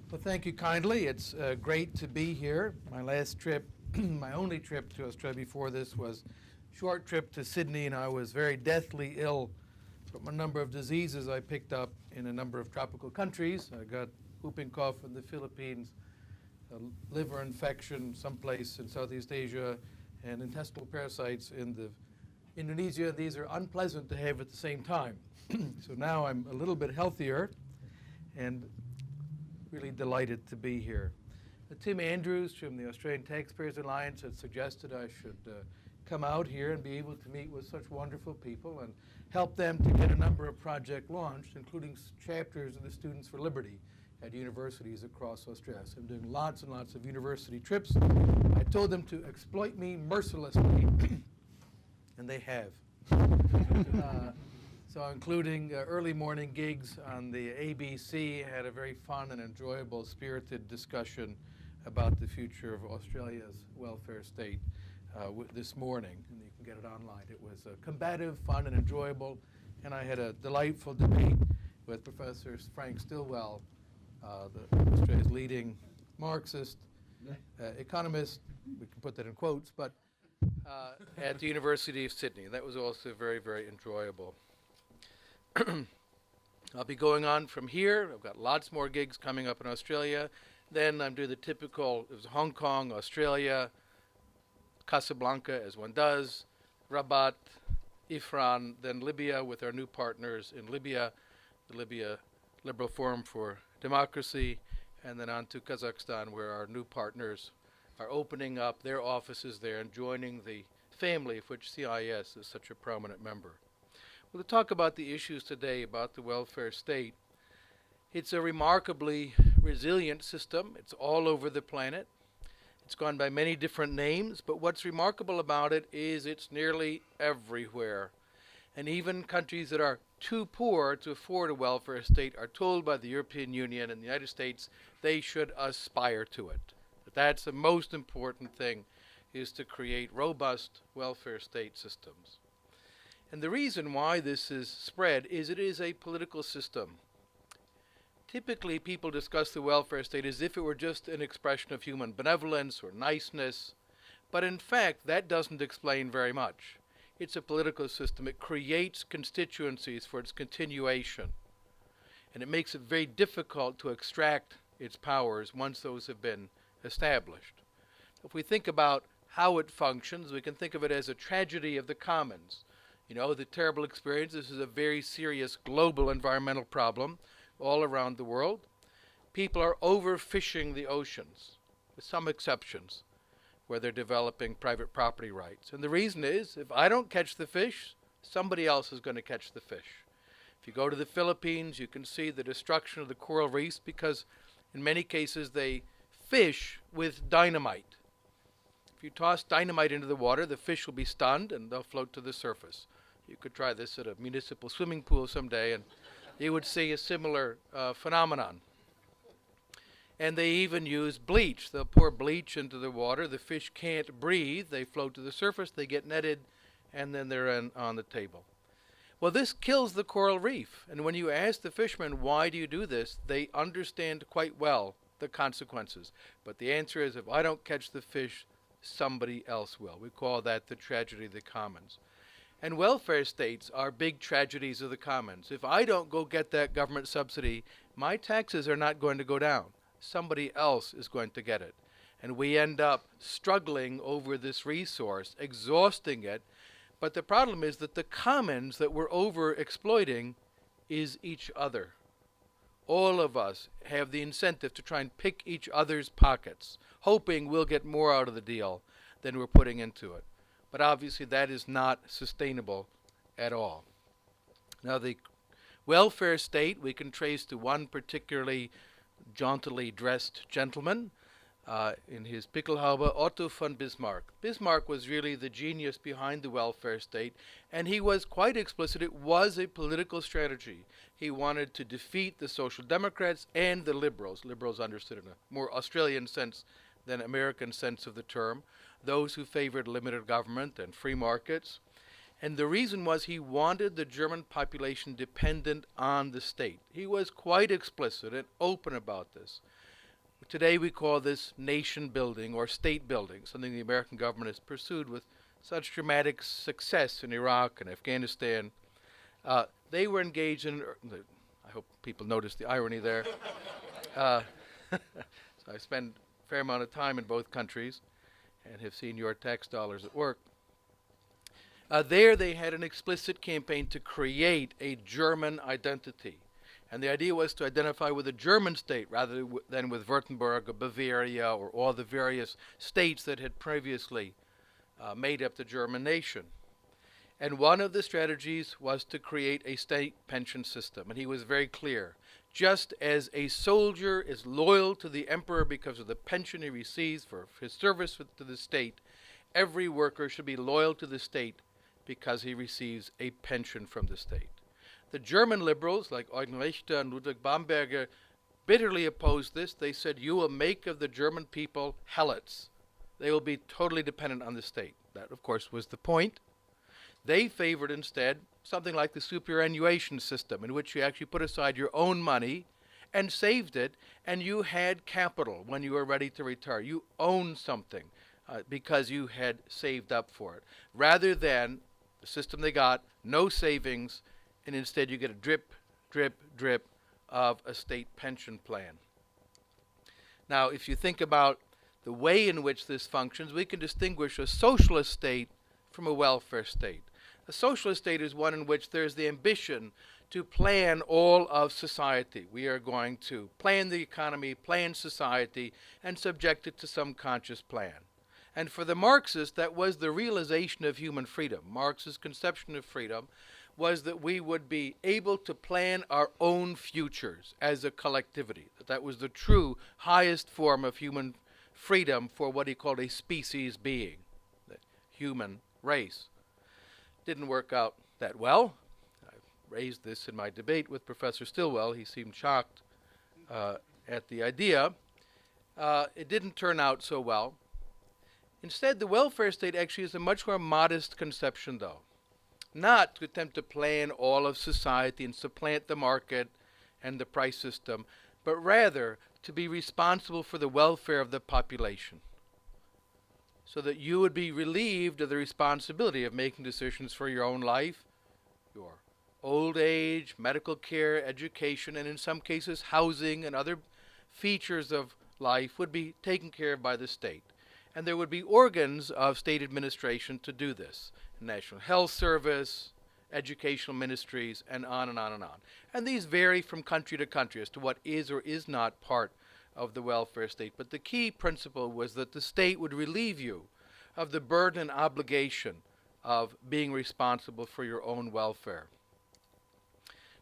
Well, thank you kindly. It's great to be here. My last trip, my only trip to Australia before this was a short trip to Sydney, and I was very deathly ill from a number of diseases I picked up in a number of tropical countries. I got whooping cough in the Philippines, a liver infection someplace in Southeast Asia, and intestinal parasites in Indonesia. These are unpleasant to have at the same time. So now I'm a little bit healthier and really delighted to be here. Tim Andrews from the Australian Taxpayers Alliance had suggested I should come out here and be able to meet with such wonderful people and help them to get a number of projects launched, including chapters of the Students for Liberty at universities across Australia. So I'm doing lots and lots of university trips. I told them to exploit me mercilessly, and they have. So including early morning gigs on the ABC, had a very fun and enjoyable, spirited discussion about the future of Australia's welfare state this morning, and you can get it online. It was combative, fun, and enjoyable, and I had a delightful debate with Professor Frank Stilwell, Australia's leading Marxist economist, we can put that in quotes, but at the University of Sydney. That was also very, very enjoyable. I'll be going on from here. I've got lots more gigs coming up in Australia. Then I'm doing the typical, it was Hong Kong, Australia, Casablanca, as one does, Rabat, Ifran, then Libya with our new partners in Libya, the Libya Liberal Forum for Democracy, and then on to Kazakhstan, where our new partners are opening up their offices there and joining the family of which CIS is such a prominent member. We'll talk about the issues today about the welfare state. It's a remarkably resilient system. It's all over the planet. It's gone by many different names, but what's remarkable about it is it's nearly everywhere. And even countries that are too poor to afford a welfare state are told by the European Union and the United States they should aspire to it. But that's the most important thing, is to create robust welfare state systems. And the reason why this is spread is it is a political system. Typically, people discuss the welfare state as if it were just an expression of human benevolence or niceness, but in fact, that doesn't explain very much. It's a political system. It creates constituencies for its continuation, and it makes it very difficult to extract its powers once those have been established. If we think about how it functions, we can think of it as a tragedy of the commons. You know, the terrible experience. This is a very serious global environmental problem all around the world. People are overfishing the oceans, with some exceptions, where they're developing private property rights. And the reason is, if I don't catch the fish, somebody else is going to catch the fish. If you go to the Philippines, you can see the destruction of the coral reefs because in many cases they fish with dynamite. If you toss dynamite into the water, the fish will be stunned and they'll float to the surface. You could try this at a municipal swimming pool someday and you would see a similar phenomenon. And they even use bleach. They'll pour bleach into the water. The fish can't breathe. They float to the surface. They get netted, and then they're on the table. Well, this kills the coral reef. And when you ask the fishermen, why do you do this, they understand quite well the consequences. But the answer is, if I don't catch the fish, somebody else will. We call that the tragedy of the commons. And welfare states are big tragedies of the commons. If I don't go get that government subsidy, my taxes are not going to go down. Somebody else is going to get it. And we end up struggling over this resource, exhausting it. But the problem is that the commons that we're over-exploiting is each other. All of us have the incentive to try and pick each other's pockets, hoping we'll get more out of the deal than we're putting into it. But obviously that is not sustainable at all. Now the welfare state we can trace to one particularly jauntily dressed gentleman in his Pickelhaube, Otto von Bismarck. Bismarck was really the genius behind the welfare state, and he was quite explicit. It was a political strategy. He wanted to defeat the Social Democrats and the Liberals. Liberals understood in a more Australian sense than American sense of the term, those who favored limited government and free markets. And the reason was he wanted the German population dependent on the state. He was quite explicit and open about this. Today we call this nation building or state building, something the American government has pursued with such dramatic success in Iraq and Afghanistan. They were engaged in, I hope people notice the irony there. So I spend a fair amount of time in both countries and have seen your tax dollars at work. There they had an explicit campaign to create a German identity. And the idea was to identify with a German state rather than with Württemberg or Bavaria or all the various states that had previously made up the German nation. And one of the strategies was to create a state pension system. And he was very clear. Just as a soldier is loyal to the emperor because of the pension he receives for his service to the state, every worker should be loyal to the state because he receives a pension from the state. The German liberals, like Eugen Richter and Ludwig Bamberger, bitterly opposed this. They said, you will make of the German people helots. They will be totally dependent on the state. That, of course, was the point. They favored instead something like the superannuation system, in which you actually put aside your own money and saved it, and you had capital when you were ready to retire. You owned something because you had saved up for it, rather than the system they got, no savings, and instead you get a drip, drip, drip of a state pension plan. Now, if you think about the way in which this functions, we can distinguish a socialist state from a welfare state. A socialist state is one in which there's the ambition to plan all of society. We are going to plan the economy, plan society, and subject it to some conscious plan. And for the Marxists, that was the realization of human freedom. Marx's conception of freedom was that we would be able to plan our own futures as a collectivity. That was the true highest form of human freedom for what he called a species being, the human race. Didn't work out that well. I raised this in my debate with Professor Stilwell. He seemed shocked at the idea. It didn't turn out so well. Instead, the welfare state actually is a much more modest conception, though. Not to attempt to plan all of society and supplant the market and the price system, but rather to be responsible for the welfare of the population, so that you would be relieved of the responsibility of making decisions for your own life, your old age, medical care, education, and in some cases housing and other features of life would be taken care of by the state. And there would be organs of state administration to do this. National Health Service, educational ministries, and on and on and on. And these vary from country to country as to what is or is not part of the welfare state. But the key principle was that the state would relieve you of the burden and obligation of being responsible for your own welfare.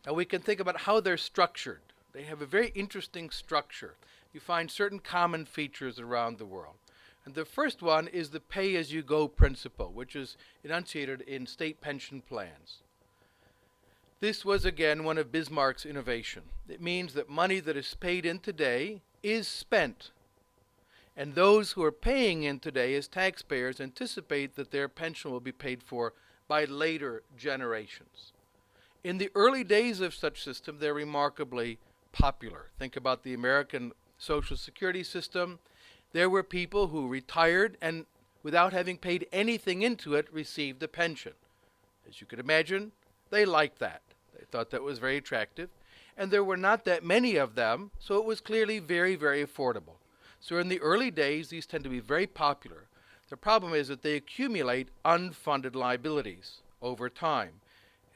Now we can think about how they're structured. They have a very interesting structure. You find certain common features around the world. And the first one is the pay-as-you-go principle, which is enunciated in state pension plans. This was, again, one of Bismarck's innovations. It means that money that is paid in today is spent. And those who are paying in today as taxpayers anticipate that their pension will be paid for by later generations. In the early days of such system, they're remarkably popular. Think about the American Social Security system. There were people who retired and, without having paid anything into it, received a pension. As you could imagine, they liked that. They thought that was very attractive. And there were not that many of them, so it was clearly very, very affordable. So in the early days, these tend to be very popular. The problem is that they accumulate unfunded liabilities over time.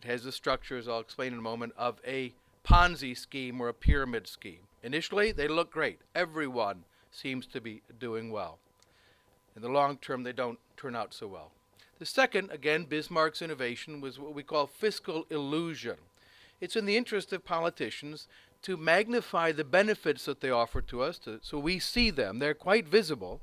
It has the structure, as I'll explain in a moment, of a Ponzi scheme or a pyramid scheme. Initially, they look great. Everyone seems to be doing well. In the long term, they don't turn out so well. The second, again, Bismarck's innovation, was what we call fiscal illusion. It's in the interest of politicians to magnify the benefits that they offer to us, so we see them. They're quite visible,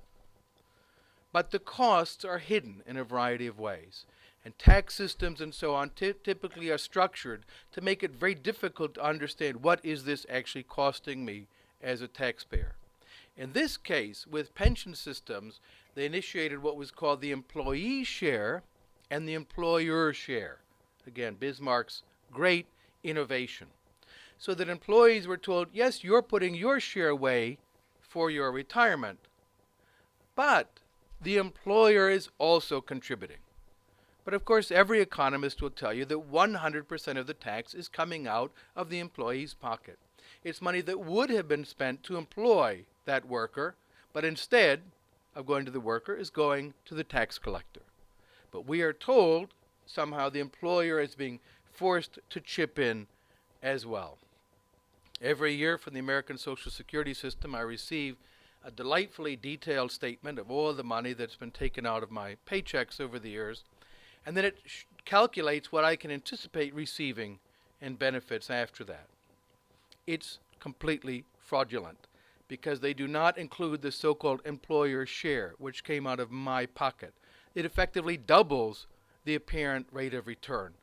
but the costs are hidden in a variety of ways. And tax systems and so on typically are structured to make it very difficult to understand what is this actually costing me as a taxpayer. In this case, with pension systems, they initiated what was called the employee share and the employer share. Again, Bismarck's great innovation. So that employees were told, yes, you're putting your share away for your retirement. But the employer is also contributing. But of course, every economist will tell you that 100% of the tax is coming out of the employee's pocket. It's money that would have been spent to employ that worker, but instead of going to the worker is going to the tax collector. But we are told somehow the employer is being forced to chip in as well. Every year from the American Social Security system, I receive a delightfully detailed statement of all the money that's been taken out of my paychecks over the years, and then it calculates what I can anticipate receiving in benefits after that. It's completely fraudulent because they do not include the so-called employer share, which came out of my pocket. It effectively doubles the apparent rate of return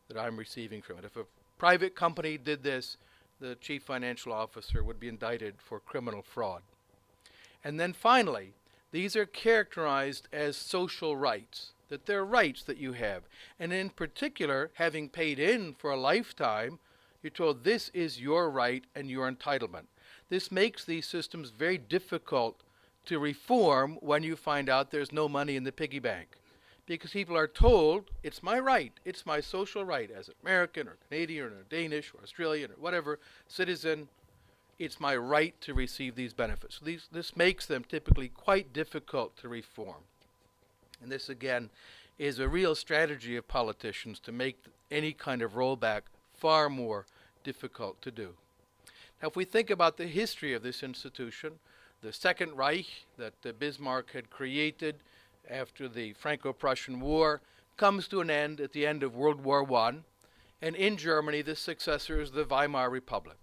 that I'm receiving from it. If a private company did this, the chief financial officer would be indicted for criminal fraud. And then finally, these are characterized as social rights, that they're rights that you have. And in particular, having paid in for a lifetime, you're told this is your right and your entitlement. This makes these systems very difficult to reform when you find out there's no money in the piggy bank. Because people are told, it's my right, it's my social right as an American or Canadian or Danish or Australian or whatever citizen, it's my right to receive these benefits. So this makes them typically quite difficult to reform. And this again is a real strategy of politicians to make any kind of rollback far more difficult to do. Now if we think about the history of this institution, the Second Reich that Bismarck had created after the Franco-Prussian War comes to an end at the end of World War I, and in Germany the successor is the Weimar Republic.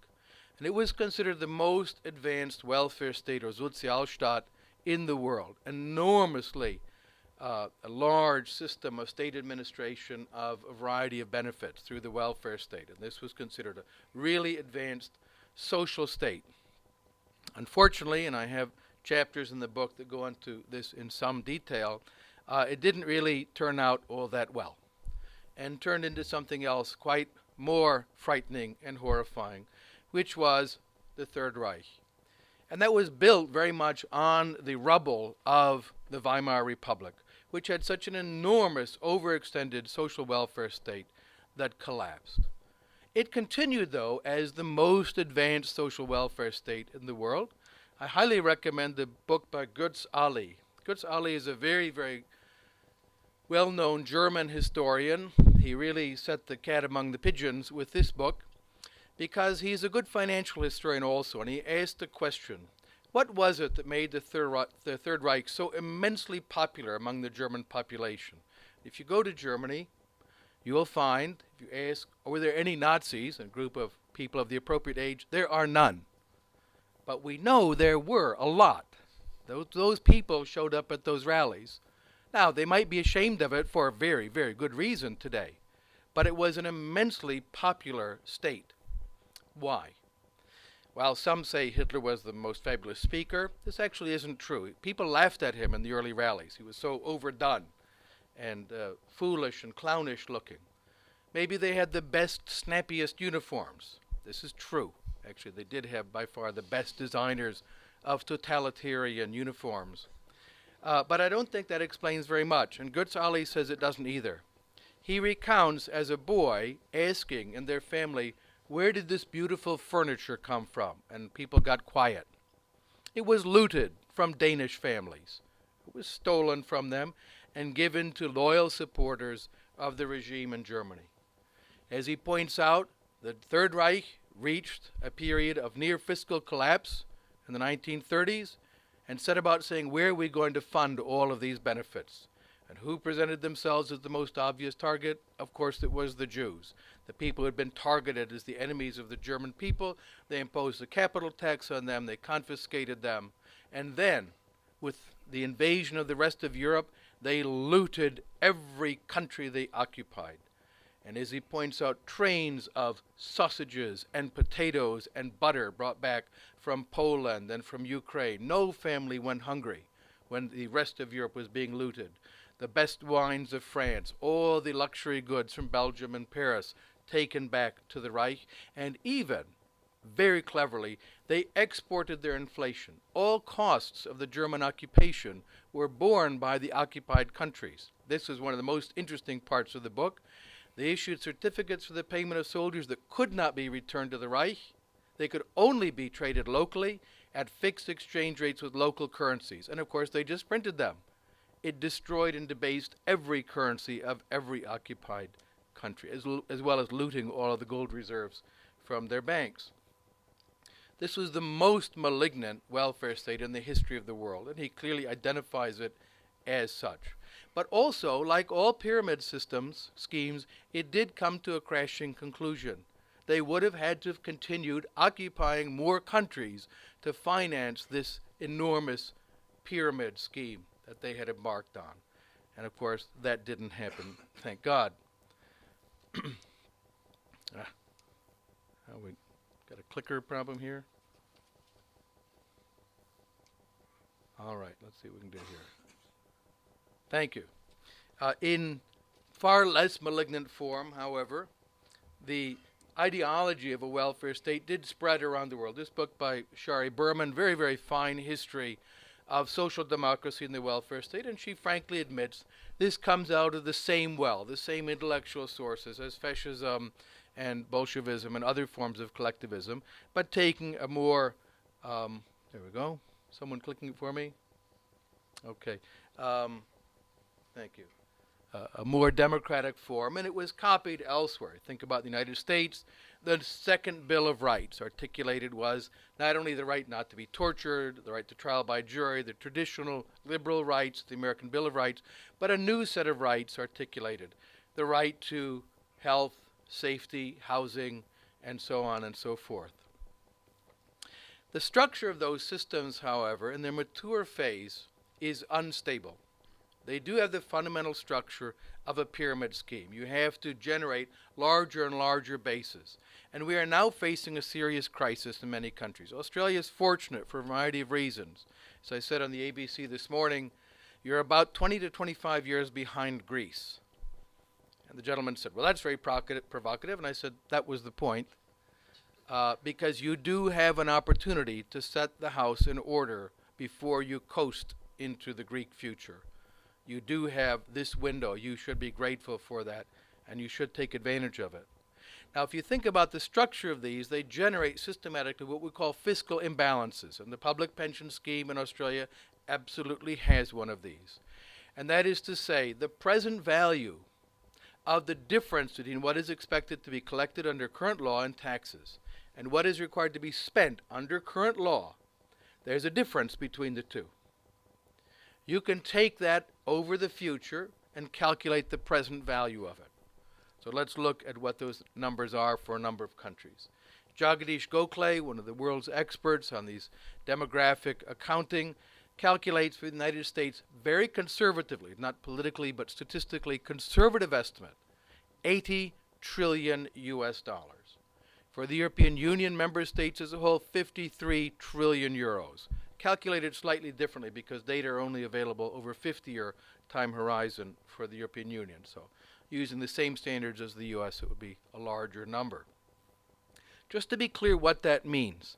And it was considered the most advanced welfare state or Sozialstaat in the world, enormously a large system of state administration of a variety of benefits through the welfare state. And this was considered a really advanced social state. Unfortunately, and I have chapters in the book that go into this in some detail, it didn't really turn out all that well and turned into something else quite more frightening and horrifying, which was the Third Reich. And that was built very much on the rubble of the Weimar Republic, which had such an enormous, overextended social welfare state that collapsed. It continued, though, as the most advanced social welfare state in the world. I highly recommend the book by Götz Ali. Götz Ali is a very, very well-known German historian. He really set the cat among the pigeons with this book because he's a good financial historian also, and he asked the question, what was it that made the Third Reich so immensely popular among the German population? If you go to Germany, you will find, if you ask, were there any Nazis, a group of people of the appropriate age, there are none. But we know there were a lot. Those people showed up at those rallies. Now, they might be ashamed of it for a very, very good reason today. But it was an immensely popular state. Why? While some say Hitler was the most fabulous speaker, this actually isn't true. People laughed at him in the early rallies. He was so overdone and foolish and clownish looking. Maybe they had the best, snappiest uniforms. This is true. Actually, they did have by far the best designers of totalitarian uniforms. But I don't think that explains very much, and Götz Ali says it doesn't either. He recounts as a boy asking in their family, where did this beautiful furniture come from? And people got quiet. It was looted from Danish families. It was stolen from them and given to loyal supporters of the regime in Germany. As he points out, the Third Reich reached a period of near fiscal collapse in the 1930s and set about saying, where are we going to fund all of these benefits? And who presented themselves as the most obvious target? Of course, it was the Jews. The people who had been targeted as the enemies of the German people. They imposed a capital tax on them. They confiscated them. And then, with the invasion of the rest of Europe, they looted every country they occupied. And as he points out, trains of sausages and potatoes and butter brought back from Poland and from Ukraine. No family went hungry when the rest of Europe was being looted. The best wines of France, all the luxury goods from Belgium and Paris taken back to the Reich, and even very cleverly, they exported their inflation. All costs of the German occupation were borne by the occupied countries. This is one of the most interesting parts of the book. They issued certificates for the payment of soldiers that could not be returned to the Reich. They could only be traded locally at fixed exchange rates with local currencies. And of course, they just printed them. It destroyed and debased every currency of every occupied country, as well as looting all of the gold reserves from their banks. This was the most malignant welfare state in the history of the world, and he clearly identifies it as such. But also, like all pyramid schemes, it did come to a crashing conclusion. They would have had to have continued occupying more countries to finance this enormous pyramid scheme that they had embarked on. And of course, that didn't happen, thank God. We got a clicker problem here. All right, let's see what we can do here. Thank you. In far less malignant form, however, the ideology of a welfare state did spread around the world. This book by Shari Berman, very, very fine history of social democracy in the welfare state, and she frankly admits this comes out of the same well, the same intellectual sources as fascism and Bolshevism and other forms of collectivism, but taking a more, there we go, someone clicking it for me? Okay, thank you. A more democratic form, and it was copied elsewhere. Think about the United States. The Second Bill of Rights articulated was not only the right not to be tortured, the right to trial by jury, the traditional liberal rights, the American Bill of Rights, but a new set of rights articulated. The right to health, safety, housing, and so on and so forth. The structure of those systems, however, in their mature phase is unstable. They do have the fundamental structure of a pyramid scheme. You have to generate larger and larger bases. And we are now facing a serious crisis in many countries. Australia is fortunate for a variety of reasons. As I said on the ABC this morning, you're about 20 to 25 years behind Greece. And the gentleman said, well, that's very provocative. And I said, that was the point. Because you do have an opportunity to set the house in order before you coast into the Greek future. You do have this window. You should be grateful for that, and you should take advantage of it. Now, if you think about the structure of these, they generate systematically what we call fiscal imbalances, and the public pension scheme in Australia absolutely has one of these. And that is to say, the present value of the difference between what is expected to be collected under current law and taxes and what is required to be spent under current law, there's a difference between the two. You can take that over the future and calculate the present value of it. So let's look at what those numbers are for a number of countries. Jagadish Gokhale, one of the world's experts on these demographic accounting, calculates for the United States very conservatively, not politically but statistically conservative estimate, 80 trillion US dollars. For the European Union member states as a whole, 53 trillion euros. Calculated slightly differently because data are only available over 50-year time horizon for the European Union. So using the same standards as the US, it would be a larger number. Just to be clear what that means,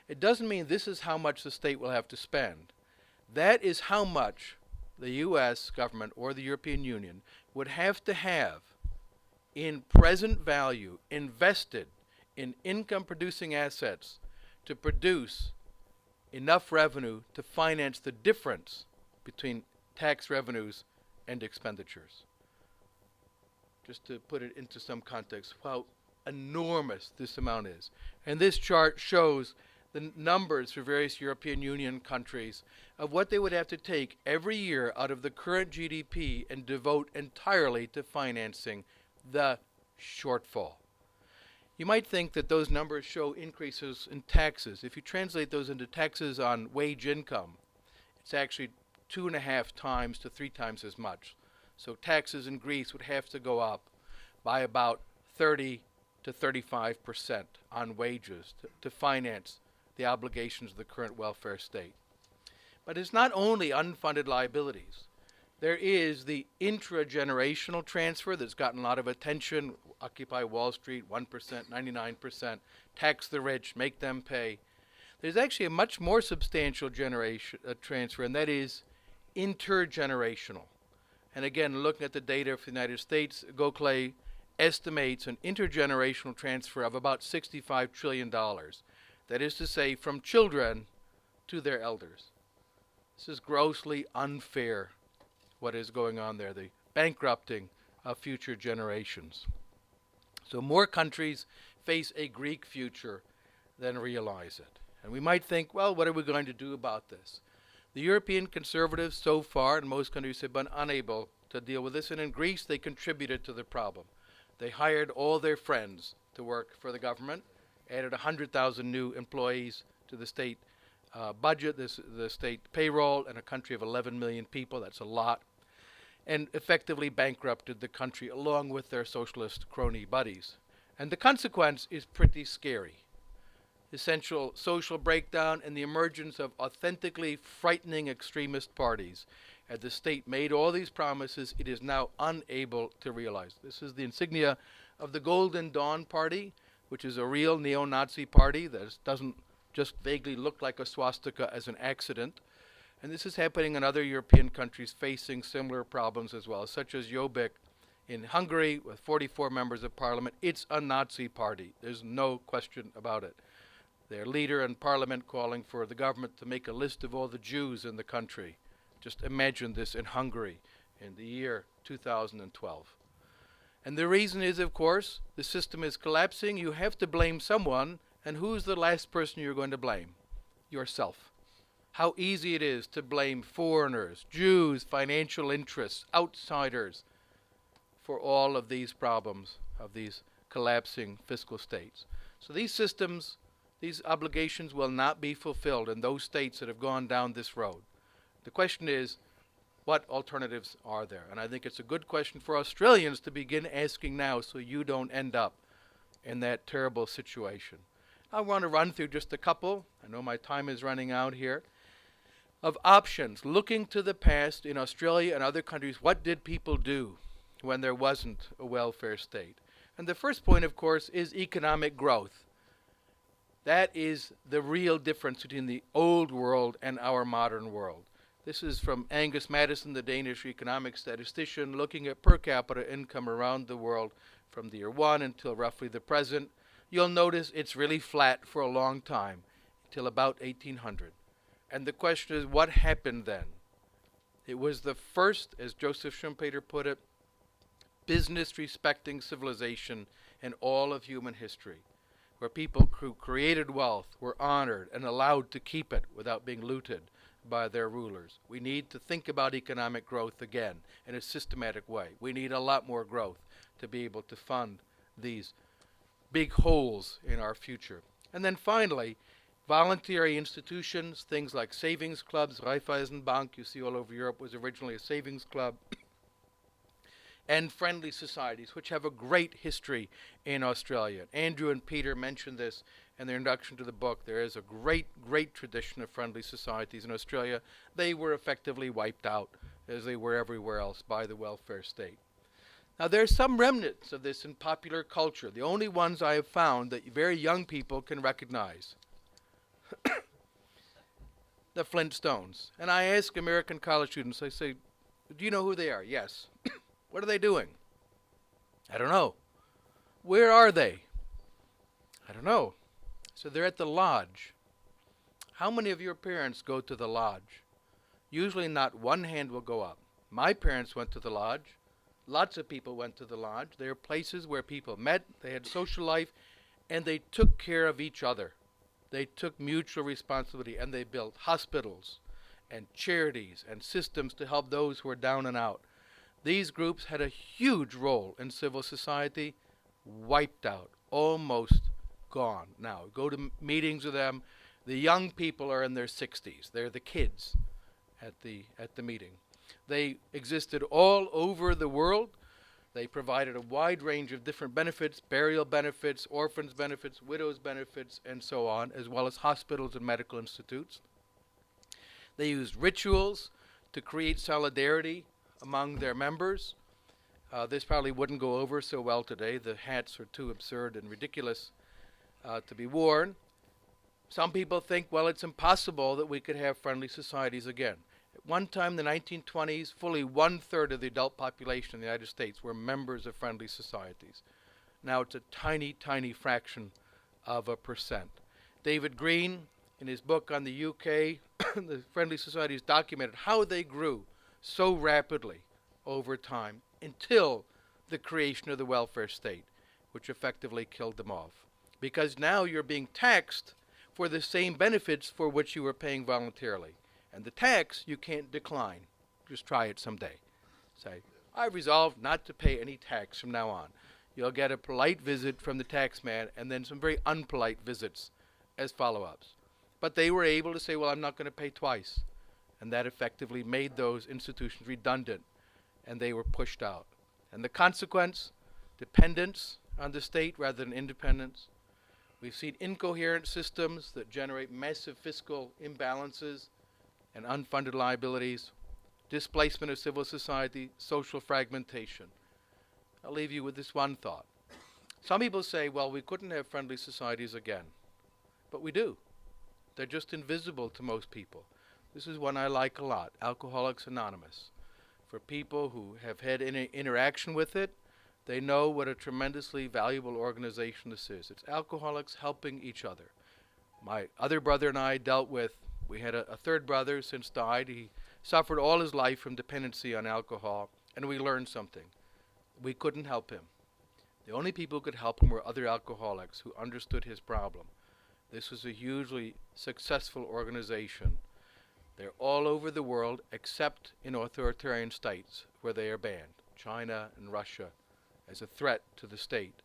it doesn't mean this is how much the state will have to spend. That is how much the US government or the European Union would have to have in present value invested in income-producing assets to produce enough revenue to finance the difference between tax revenues and expenditures. Just to put it into some context, how enormous this amount is. And this chart shows the numbers for various European Union countries of what they would have to take every year out of the current GDP and devote entirely to financing the shortfall. You might think that those numbers show increases in taxes. If you translate those into taxes on wage income, it's actually 2.5 times to 3 times as much. So taxes in Greece would have to go up by about 30 to 35% on wages to finance the obligations of the current welfare state. But it's not only unfunded liabilities. There is the intragenerational transfer that's gotten a lot of attention. Occupy Wall Street, 1%, 99%, tax the rich, make them pay. There's actually a much more substantial transfer, and that is intergenerational. And again, looking at the data for the United States, Gokle estimates an intergenerational transfer of about $65 trillion. That is to say, from children to their elders. This is grossly unfair, what is going on there, the bankrupting of future generations. So more countries face a Greek future than realize it. And we might think, well, what are we going to do about this? The European conservatives so far, in most countries, have been unable to deal with this. And in Greece, they contributed to the problem. They hired all their friends to work for the government, added 100,000 new employees to the state budget, the state payroll, in a country of 11 million people. That's a lot. And effectively bankrupted the country along with their socialist crony buddies. And the consequence is pretty scary. Essential social breakdown and the emergence of authentically frightening extremist parties. As the state made all these promises, it is now unable to realize. This is the insignia of the Golden Dawn Party, which is a real neo-Nazi party that doesn't just vaguely look like a swastika as an accident. And this is happening in other European countries facing similar problems as well, such as Jobbik in Hungary with 44 members of parliament. It's a Nazi party. There's no question about it. Their leader in parliament calling for the government to make a list of all the Jews in the country. Just imagine this in Hungary in the year 2012. And the reason is, of course, the system is collapsing. You have to blame someone. And who's the last person you're going to blame? Yourself. How easy it is to blame foreigners, Jews, financial interests, outsiders for all of these problems of these collapsing fiscal states. So these systems, these obligations will not be fulfilled in those states that have gone down this road. The question is, what alternatives are there? And I think it's a good question for Australians to begin asking now so you don't end up in that terrible situation. I want to run through just a couple, I know my time is running out here, of options looking to the past in Australia and other countries. What did people do when there wasn't a welfare state? And the first point, of course, is economic growth. That is the real difference between the old world and our modern world. This is from Angus Maddison, the Danish economic statistician, looking at per capita income around the world from the year 1 until roughly the present. You'll notice it's really flat for a long time, till about 1800. And the question is, what happened then? It was the first, as Joseph Schumpeter put it, business-respecting civilization in all of human history, where people who created wealth were honored and allowed to keep it without being looted by their rulers. We need to think about economic growth again in a systematic way. We need a lot more growth to be able to fund these big holes in our future. And then finally, voluntary institutions, things like savings clubs, Raiffeisenbank, you see all over Europe, was originally a savings club, and friendly societies, which have a great history in Australia. Andrew and Peter mentioned this in their introduction to the book. There is a great, great tradition of friendly societies in Australia. They were effectively wiped out, as they were everywhere else, by the welfare state. Now, there are some remnants of this in popular culture, the only ones I have found that very young people can recognize. The Flintstones. And I ask American college students, I say, do you know who they are? Yes. What are they doing? I don't know. Where are they? I don't know. So they're at the lodge. How many of your parents go to the lodge? Usually not one hand will go up. My parents went to the lodge. Lots of people went to the lodge. They are places where people met, they had social life, and they took care of each other. They took mutual responsibility, and they built hospitals and charities and systems to help those who were down and out. These groups had a huge role in civil society, wiped out, almost gone. Now, go to meetings with them. The young people are in their 60s. They're the kids at the meeting. They existed all over the world. They provided a wide range of different benefits, burial benefits, orphans benefits, widows benefits, and so on, as well as hospitals and medical institutes. They used rituals to create solidarity among their members. This probably wouldn't go over so well today. The hats are too absurd and ridiculous to be worn. Some people think, well, it's impossible that we could have friendly societies again. At one time, in the 1920s, fully 1/3 of the adult population in the United States were members of friendly societies. Now it's a tiny, tiny fraction of a percent. David Green, in his book on the UK, the friendly societies, documented how they grew so rapidly over time until the creation of the welfare state, which effectively killed them off. Because now you're being taxed for the same benefits for which you were paying voluntarily. And the tax you can't decline. Just try it someday. Say, I've resolved not to pay any tax from now on. You'll get a polite visit from the tax man and then some very unpolite visits as follow-ups. But they were able to say, well, I'm not going to pay twice. And that effectively made those institutions redundant, and they were pushed out. And the consequence, dependence on the state rather than independence. We've seen incoherent systems that generate massive fiscal imbalances and unfunded liabilities, displacement of civil society, social fragmentation. I'll leave you with this one thought. Some people say, well, we couldn't have friendly societies again. But we do. They're just invisible to most people. This is one I like a lot, Alcoholics Anonymous. For people who have had interaction with it, they know what a tremendously valuable organization this is. It's alcoholics helping each other. My other brother and I dealt with, we had a third brother since died. He suffered all his life from dependency on alcohol, and we learned something. We couldn't help him. The only people who could help him were other alcoholics who understood his problem. This was a hugely successful organization. They're all over the world except in authoritarian states where they are banned, China and Russia, as a threat to the state.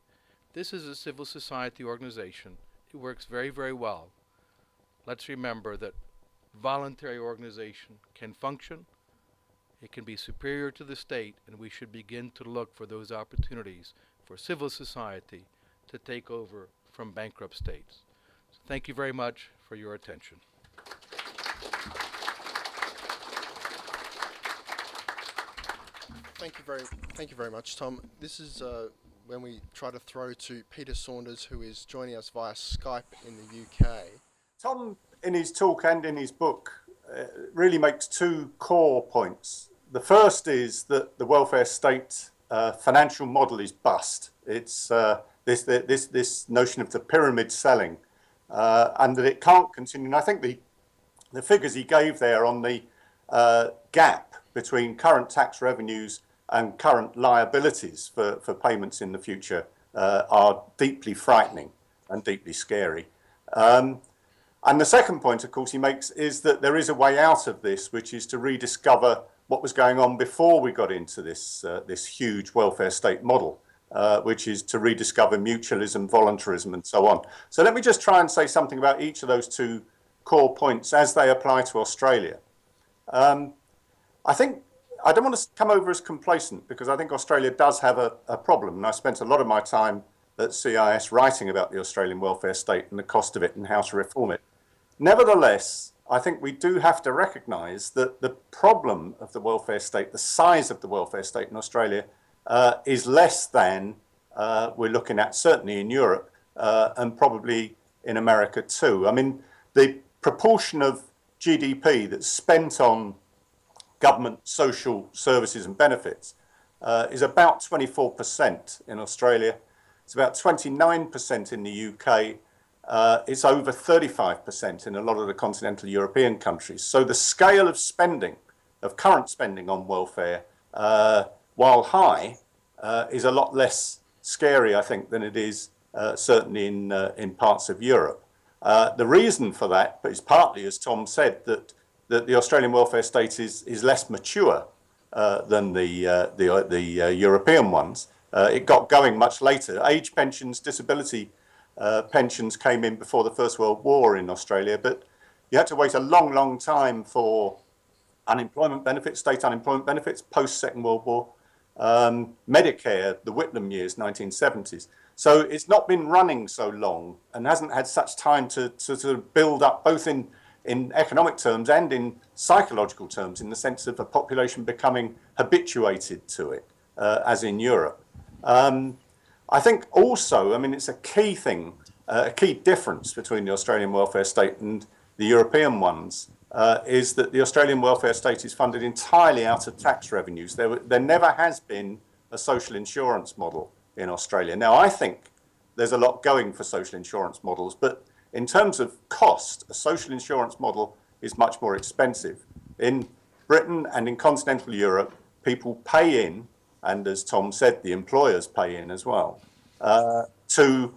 This is a civil society organization. It works very, very well. Let's remember that voluntary organization can function. It can be superior to the state, and we should begin to look for those opportunities for civil society to take over from bankrupt states. So thank you very much for your attention. Thank you very much, Tom. This is when we try to throw to Peter Saunders, who is joining us via Skype in the UK. Tom, in his talk and in his book, really makes two core points. The first is that the welfare state financial model is bust. It's this notion of the pyramid selling, and that it can't continue. And I think the figures he gave there on the gap between current tax revenues and current liabilities for payments in the future are deeply frightening and deeply scary. And the second point, of course, he makes is that there is a way out of this, which is to rediscover what was going on before we got into this huge welfare state model, which is to rediscover mutualism, voluntarism, and so on. So let me just try and say something about each of those two core points as they apply to Australia. I think I don't want to come over as complacent, because I think Australia does have a problem. And I spent a lot of my time at CIS writing about the Australian welfare state and the cost of it and how to reform it. Nevertheless, I think we do have to recognise that the problem of the welfare state, the size of the welfare state in Australia, is less than we're looking at certainly in Europe and probably in America too. I mean, the proportion of GDP that's spent on government social services and benefits is about 24% in Australia. It's about 29% in the UK. It's over 35% in a lot of the continental European countries. So the scale of spending, of current spending on welfare, while high, is a lot less scary, I think, than it is certainly in parts of Europe. The reason for that is partly, as Tom said, that the Australian welfare state is less mature than the European ones. It got going much later. Age pensions, disability pensions came in before the First World War in Australia, but you had to wait a long, long time for unemployment benefits, state unemployment benefits, post-Second World War, Medicare, the Whitlam years, 1970s. So it's not been running so long and hasn't had such time to sort of build up, both in in economic terms and in psychological terms, in the sense of a population becoming habituated to it, as in Europe. I think also, I mean, it's a key thing, a key difference between the Australian welfare state and the European ones, is that the Australian welfare state is funded entirely out of tax revenues. There never has been a social insurance model in Australia. Now, I think there's a lot going for social insurance models, but in terms of cost, a social insurance model is much more expensive. In Britain and in continental Europe, people pay in, and as Tom said, the employers pay in as well, to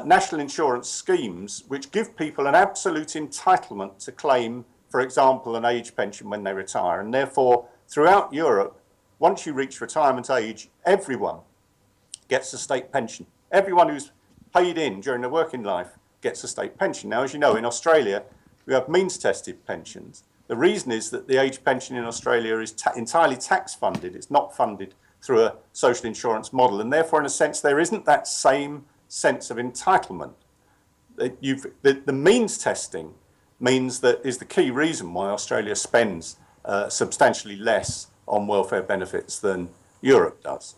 national insurance schemes which give people an absolute entitlement to claim, for example, an age pension when they retire. And therefore, throughout Europe, once you reach retirement age, everyone gets a state pension. Everyone who's paid in during their working life gets a state pension. Now, as you know, in Australia, we have means-tested pensions. The reason is that the age pension in Australia is entirely tax-funded. It's not funded through a social insurance model. And therefore, in a sense, there isn't that same sense of entitlement. The means testing means that is the key reason why Australia spends substantially less on welfare benefits than Europe does.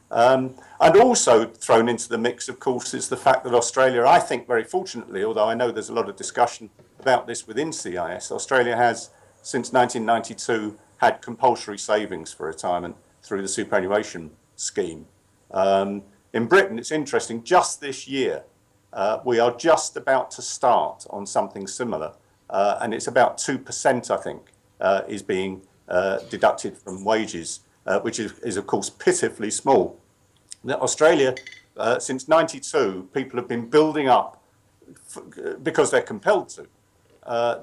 And also thrown into the mix, of course, is the fact that Australia, I think very fortunately, although I know there's a lot of discussion about this within CIS, Australia has, since 1992, had compulsory savings for retirement through the superannuation scheme. In Britain, it's interesting, just this year, we are just about to start on something similar, and it's about 2%, I think, is being deducted from wages, which is, of course, pitifully small. Now, Australia, since 92, people have been building up, because they're compelled to,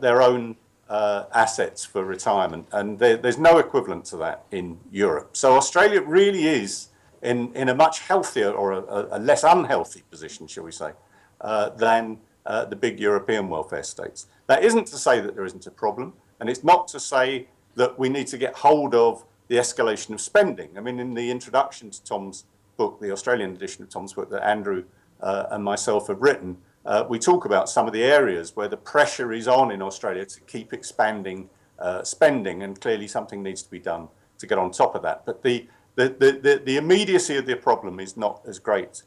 their own assets for retirement, and there's no equivalent to that in Europe. So Australia really is in a much healthier, or a less unhealthy position, shall we say, than the big European welfare states. That isn't to say that there isn't a problem, and it's not to say that we need to get hold of the escalation of spending. I mean, in the introduction to Tom's book, the Australian edition of Tom's book that Andrew and myself have written, we talk about some of the areas where the pressure is on in Australia to keep expanding spending, and clearly something needs to be done to get on top of that. But the immediacy of the problem is not as great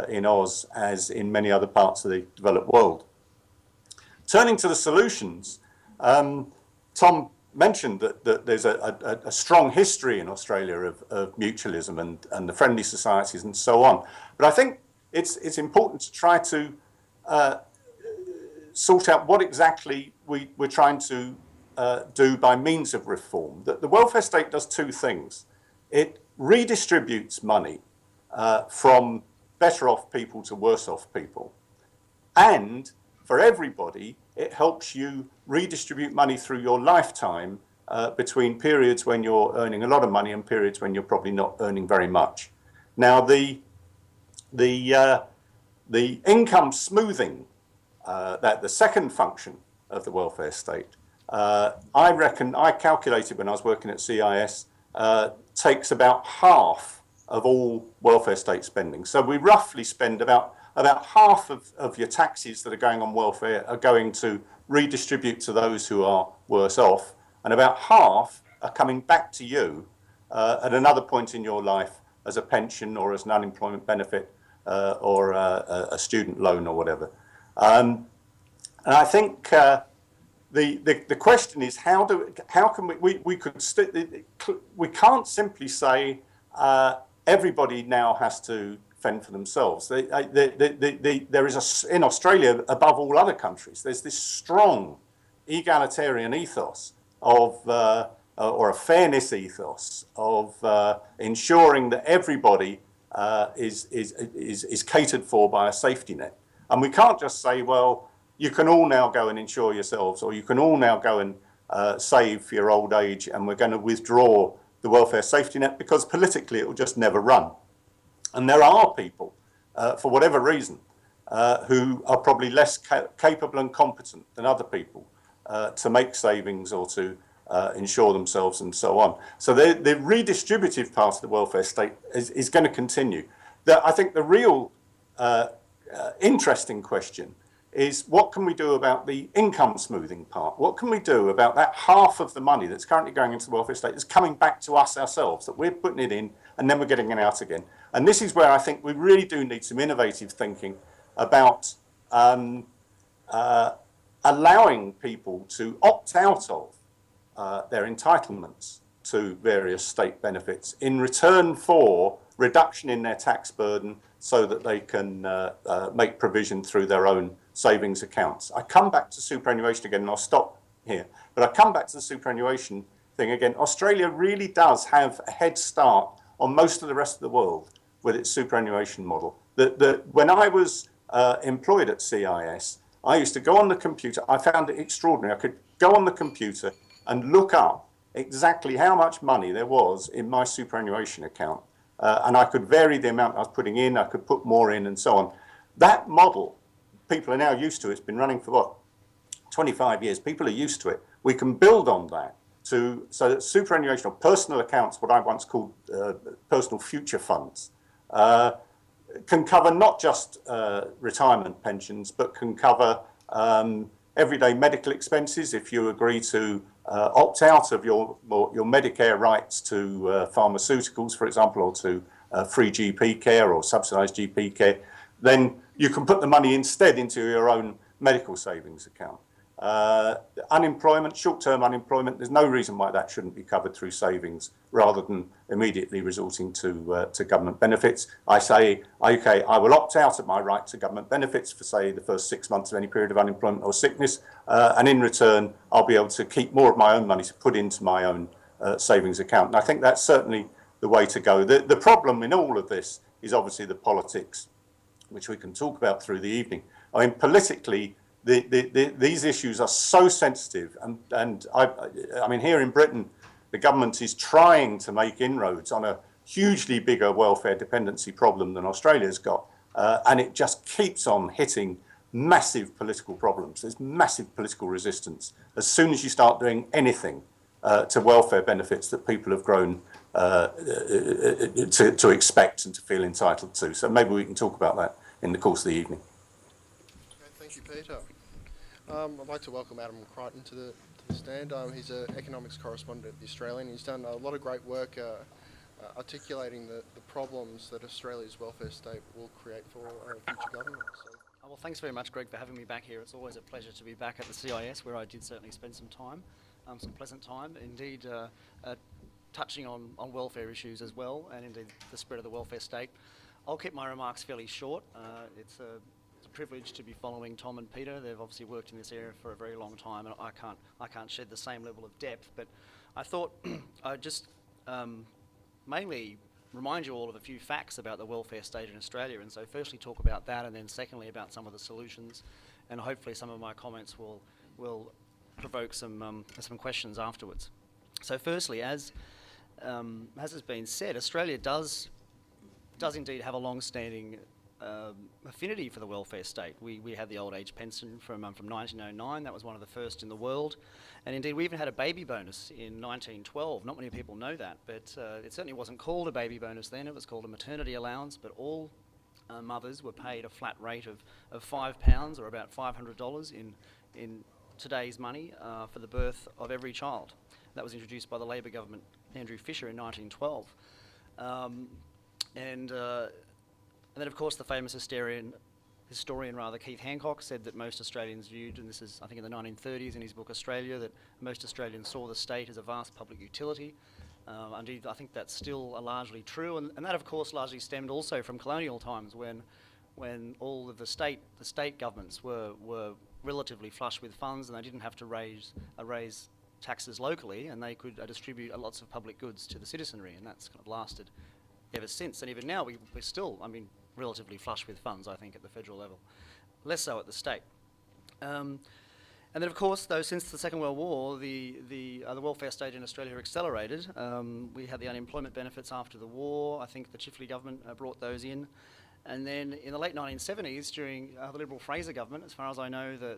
in Oz as in many other parts of the developed world. Turning to the solutions, Tom mentioned that there's a strong history in Australia of mutualism and the friendly societies and so on. But I think it's important to try to sort out what exactly we're trying to do by means of reform. The welfare state does two things. It redistributes money from better off people to worse off people. And for everybody, it helps you redistribute money through your lifetime between periods when you're earning a lot of money and periods when you're probably not earning very much. Now, the income smoothing, that the second function of the welfare state, I calculated when I was working at CIS, takes about half of all welfare state spending. So we roughly spend about half of your taxes that are going on welfare are going to redistribute to those who are worse off, and about half are coming back to you at another point in your life as a pension or as an unemployment benefit or a student loan or whatever. And I think the question is how can we can't simply say everybody now has to fend for themselves. There is in Australia, above all other countries, there's this strong egalitarian ethos of or a fairness ethos of ensuring that everybody is catered for by a safety net. And we can't just say, well, you can all now go and insure yourselves, or you can all now go and save for your old age, and we're going to withdraw the welfare safety net, because politically it will just never run. And there are people, for whatever reason, who are probably less capable and competent than other people to make savings or to insure themselves and so on. So the redistributive part of the welfare state is going to continue. I think the real interesting question is what can we do about the income smoothing part? What can we do about that half of the money that's currently going into the welfare state that's coming back to us ourselves, that we're putting it in and then we're getting it out again? And this is where I think we really do need some innovative thinking about allowing people to opt out of their entitlements to various state benefits in return for reduction in their tax burden so that they can make provision through their own savings accounts. I come back to superannuation again, and I'll stop here, but I come back to the superannuation thing again. Australia really does have a head start on most of the rest of the world with its superannuation model. When I was employed at CIS, I used to go on the computer. I found it extraordinary. I could go on the computer and look up exactly how much money there was in my superannuation account. And I could vary the amount I was putting in, I could put more in and so on. That model, people are now used to. It's been running for what, 25 years. People are used to it. We can build on that so that superannuation or personal accounts, what I once called personal future funds, can cover not just retirement pensions, but can cover everyday medical expenses if you agree to opt out of your Medicare rights to pharmaceuticals, for example, or to free GP care or subsidised GP care. Then you can put the money instead into your own medical savings account. Unemployment, short-term unemployment, there's no reason why that shouldn't be covered through savings rather than immediately resorting to government benefits. I say, okay, I will opt out of my right to government benefits for, say, the first 6 months of any period of unemployment or sickness, and in return, I'll be able to keep more of my own money to put into my own savings account. And I think that's certainly the way to go. The problem in all of this is obviously the politics, which we can talk about through the evening. I mean, politically, these issues are so sensitive, and I mean, here in Britain, the government is trying to make inroads on a hugely bigger welfare dependency problem than Australia's got, and it just keeps on hitting massive political problems. There's massive political resistance as soon as you start doing anything to welfare benefits that people have grown to expect and to feel entitled to. So maybe we can talk about that in the course of the evening. Okay, thank you, Peter. I'd like to welcome Adam Creighton to the stand. He's an economics correspondent at The Australian. He's done a lot of great work articulating the problems that Australia's welfare state will create for future government. So. Well, thanks very much, Greg, for having me back here. It's always a pleasure to be back at the CIS, where I did certainly spend some time, some pleasant time. Indeed, touching on welfare issues as well, and indeed the spread of the welfare state. I'll keep my remarks fairly short. It's a privilege to be following Tom and Peter. They've obviously worked in this area for a very long time, and I can't shed the same level of depth. But I thought I'd just mainly remind you all of a few facts about the welfare state in Australia. And so, firstly, talk about that, and then secondly about some of the solutions, and hopefully some of my comments will provoke some questions afterwards. So, firstly, as has been said, Australia does indeed have a long-standing affinity for the welfare state. We had the old age pension from 1909. That was one of the first in the world, and indeed we even had a baby bonus in 1912. Not many people know that, but it certainly wasn't called a baby bonus then. It was called a maternity allowance, but all mothers were paid a flat rate of £5 or about $500 in today's money for the birth of every child. That was introduced by the Labor government, Andrew Fisher, in 1912. And then, of course, the famous historian Keith Hancock said that most Australians viewed, and this is, I think, in the 1930s in his book Australia, that most Australians saw the state as a vast public utility. Indeed, I think that's still largely true, and that, of course, largely stemmed also from colonial times when all of the state governments were relatively flush with funds, and they didn't have to raise taxes locally, and they could distribute lots of public goods to the citizenry, and that's kind of lasted ever since. And even now, we're still, relatively flush with funds, I think, at the federal level. Less so at the state. And then, of course, though, since the Second World War, the welfare state in Australia accelerated. We had the unemployment benefits after the war. I think the Chifley government brought those in. And then in the late 1970s, during the Liberal Fraser government, as far as I know, the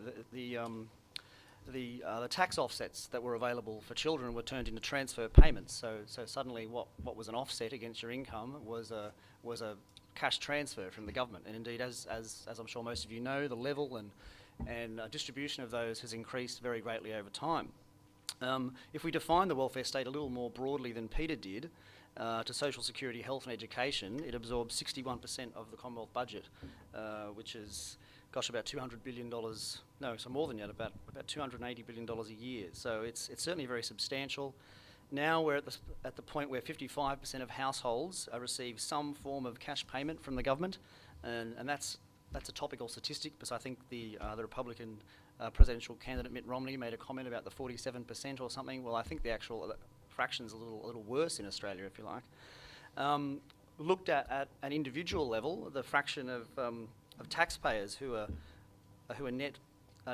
tax offsets that were available for children were turned into transfer payments. So suddenly, what was an offset against your income was a cash transfer from the government. And indeed, as I'm sure most of you know, the level and distribution of those has increased very greatly over time. If we define the welfare state a little more broadly than Peter did, to social security, health and education, it absorbs 61% of the Commonwealth budget, which is, gosh, about $200 billion, no, so more than that, about $280 billion a year. So it's certainly very substantial. Now we're at the point where 55% of households receive some form of cash payment from the government, and that's a topical statistic, because I think the Republican presidential candidate Mitt Romney made a comment about the 47% or something. Well, I think the actual fraction's a little worse in Australia, if you like. Looked at an individual level, the fraction of taxpayers who are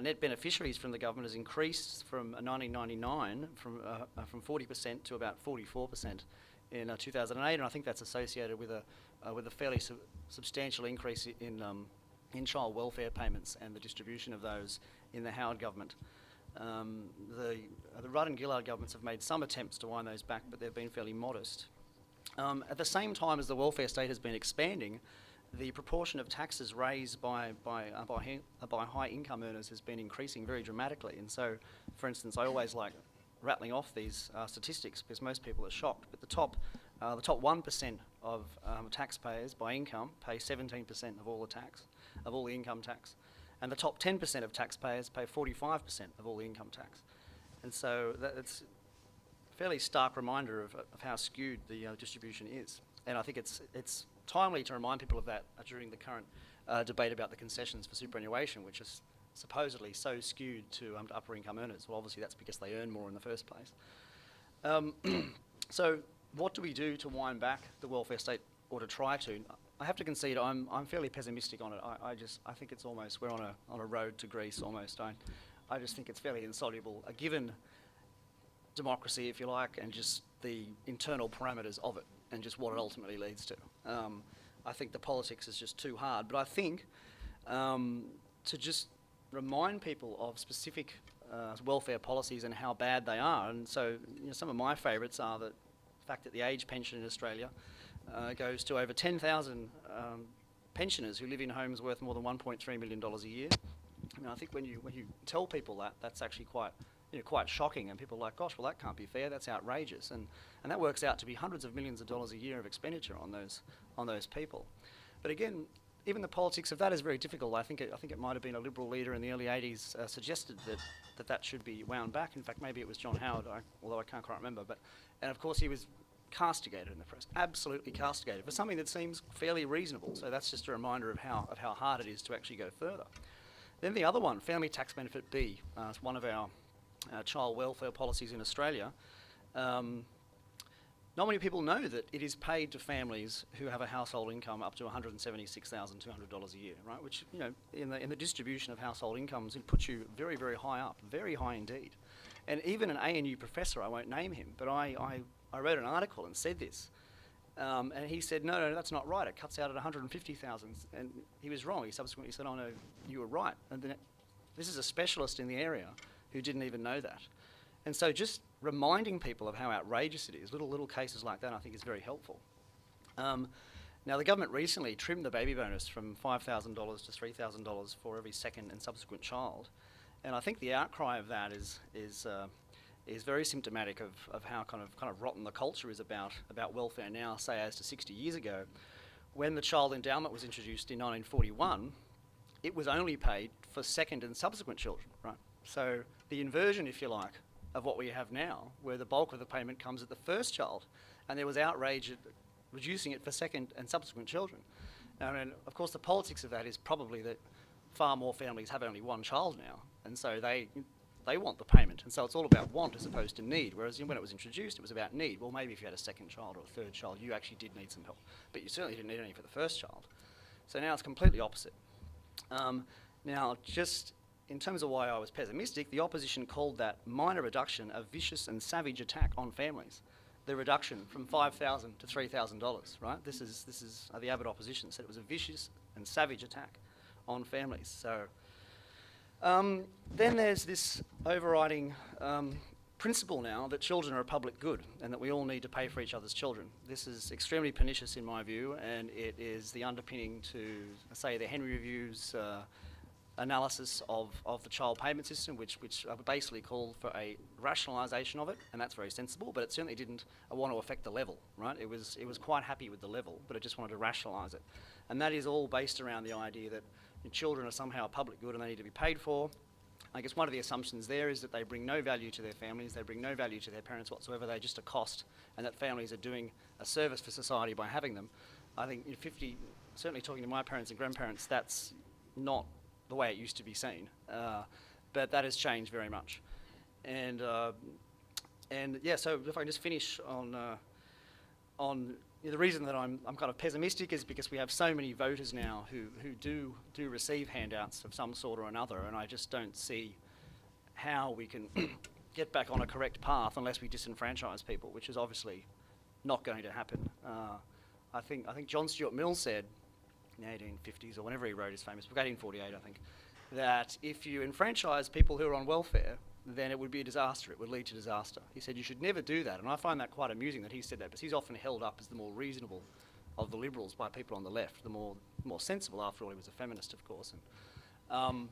net beneficiaries from the government has increased from 1999 from 40% to about 44% in 2008, and I think that's associated with a fairly substantial increase in child welfare payments and the distribution of those in the Howard government. The Rudd and Gillard governments have made some attempts to wind those back, but they've been fairly modest. At the same time as the welfare state has been expanding, the proportion of taxes raised by high income earners has been increasing very dramatically. And so, for instance, I always like rattling off these statistics because most people are shocked. But the top 1% of taxpayers by income pay 17% of all the income tax, and the top 10% of taxpayers pay 45% of all the income tax. And so it's a fairly stark reminder of how skewed the distribution is. And I think it's timely to remind people of that during the current debate about the concessions for superannuation, which is supposedly so skewed to upper income earners. Well, obviously that's because they earn more in the first place. So what do we do to wind back the welfare state, or to try to? I have to concede I'm fairly pessimistic on it. I think it's almost, we're on a road to Greece almost. I just think it's fairly insoluble, given democracy, if you like, and just the internal parameters of it, and just what it ultimately leads to. I think the politics is just too hard. But I think to just remind people of specific welfare policies and how bad they are, and so some of my favourites are the fact that the age pension in Australia goes to over 10,000 pensioners who live in homes worth more than $1.3 million a year. I mean, I think when you tell people that, that's actually quite shocking, and people are like, gosh, well, that can't be fair, that's outrageous, and that works out to be hundreds of millions of dollars a year of expenditure on those people. But again, even the politics of that is very difficult. I think it might have been a Liberal leader in the early 80s suggested that should be wound back. In fact, maybe it was John Howard, although I can't quite remember. And of course he was castigated in the press, absolutely castigated, for something that seems fairly reasonable. So that's just a reminder of how hard it is to actually go further. Then the other one, Family Tax Benefit B, is one of our child welfare policies in Australia. Not many people know that it is paid to families who have a household income up to $176,200 a year, right? Which, in the distribution of household incomes, it puts you very, very high up, very high indeed. And even an ANU professor, I won't name him, but I wrote an article and said this. And he said, no, that's not right. It cuts out at 150,000. And he was wrong. He subsequently said, oh no, you were right. And then this is a specialist in the area who didn't even know that. And so just reminding people of how outrageous it is, little cases like that, I think is very helpful. Now, the government recently trimmed the baby bonus from $5,000 to $3,000 for every second and subsequent child. And I think the outcry of that is very symptomatic of how kind of rotten the culture is about welfare now, say as to 60 years ago. When the child endowment was introduced in 1941, it was only paid for second and subsequent children, right? So the inversion, if you like, of what we have now, where the bulk of the payment comes at the first child, and there was outrage at reducing it for second and subsequent children. I mean, of course, the politics of that is probably that far more families have only one child now, and so they want the payment, and so it's all about want as opposed to need, whereas when it was introduced, it was about need. Well, maybe if you had a second child or a third child, you actually did need some help, but you certainly didn't need any for the first child. So now it's completely opposite. Now, just in terms of why I was pessimistic, the opposition called that minor reduction a vicious and savage attack on families. The reduction from $5,000 to $3,000, right? This is the Abbott opposition said it was a vicious and savage attack on families. So then there's this overriding principle now that children are a public good and that we all need to pay for each other's children. This is extremely pernicious in my view, and it is the underpinning to, say, the Henry Review's analysis of the child payment system, which basically called for a rationalisation of it, and that's very sensible, but it certainly didn't want to affect the level, right? It was quite happy with the level, but it just wanted to rationalise it. And that is all based around the idea that children are somehow a public good and they need to be paid for. I guess one of the assumptions there is that they bring no value to their families, they bring no value to their parents whatsoever, they're just a cost, and that families are doing a service for society by having them. I think certainly talking to my parents and grandparents, that's not the way it used to be seen, but that has changed very much. And yeah, so if I can just finish on the reason that I'm kind of pessimistic is because we have so many voters now who do receive handouts of some sort or another, and I just don't see how we can get back on a correct path unless we disenfranchise people, which is obviously not going to happen. I think John Stuart Mill said in the 1850s, or whenever he wrote his famous book, 1848 I think, that if you enfranchise people who are on welfare, then it would be a disaster, it would lead to disaster. He said you should never do that, and I find that quite amusing that he said that, because he's often held up as the more reasonable of the liberals by people on the left, the more sensible. After all, he was a feminist, of course. And,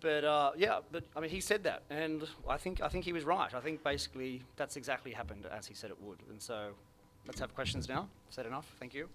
yeah, but I mean, he said that, and I think he was right. I think basically that's exactly happened as he said it would, and so let's have questions now. Is that enough? Thank you.